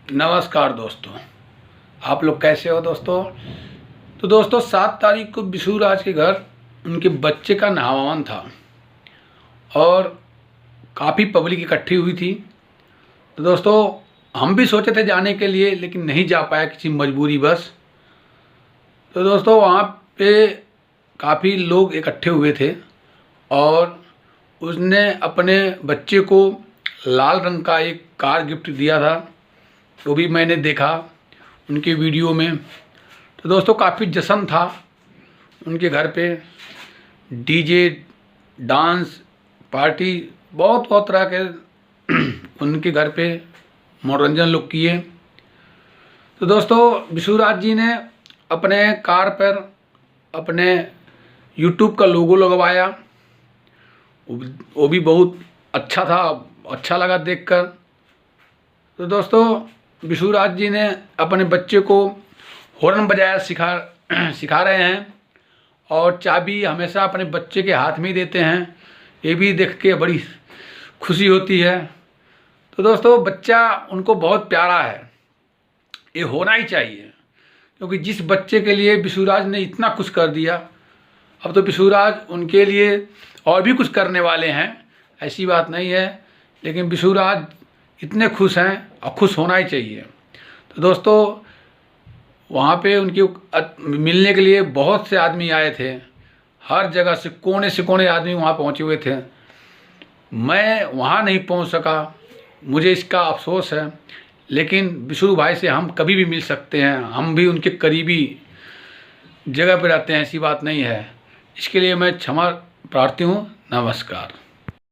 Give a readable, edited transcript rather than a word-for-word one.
नमस्कार दोस्तों, आप लोग कैसे हो दोस्तों। तो दोस्तों 7 तारीख को बिशु राज के घर उनके बच्चे का नहावन था और काफ़ी पब्लिक इकट्ठी हुई थी। तो दोस्तों हम भी सोचे थे जाने के लिए, लेकिन नहीं जा पाया किसी मजबूरी बस। तो दोस्तों वहाँ पे काफ़ी लोग इकट्ठे हुए थे और उसने अपने बच्चे को लाल रंग का एक कार गिफ्ट दिया था, वो भी मैंने देखा उनके वीडियो में। तो दोस्तों काफ़ी जश्न था उनके घर पे, डीजे, डांस, पार्टी, बहुत तरह के उनके घर पे मनोरंजन लोग किए। तो दोस्तों बिशु राज जी ने अपने कार पर अपने यूट्यूब का लोगो लगवाया, वो भी बहुत अच्छा था, अच्छा लगा देखकर। तो दोस्तों बिशु राज जी ने अपने बच्चे को हॉर्न बजाया सिखा रहे हैं और चाबी हमेशा अपने बच्चे के हाथ में ही देते हैं। ये भी देख के बड़ी खुशी होती है। तो दोस्तों बच्चा उनको बहुत प्यारा है, ये होना ही चाहिए, क्योंकि जिस बच्चे के लिए बिशु राज ने इतना कुछ कर दिया, अब तो बिशु राज उनके लिए और भी कुछ करने वाले हैं, ऐसी बात नहीं है। लेकिन बिशु राज इतने खुश हैं और खुश होना ही चाहिए। तो दोस्तों वहाँ पे उनकी मिलने के लिए बहुत से आदमी आए थे, हर जगह से कोने आदमी वहाँ पहुँचे हुए थे। मैं वहाँ नहीं पहुँच सका, मुझे इसका अफसोस है, लेकिन बिशु भाई से हम कभी भी मिल सकते हैं, हम भी उनके करीबी जगह पर रहते हैं, ऐसी बात नहीं है। इसके लिए मैं क्षमा प्रार्थी हूँ। नमस्कार।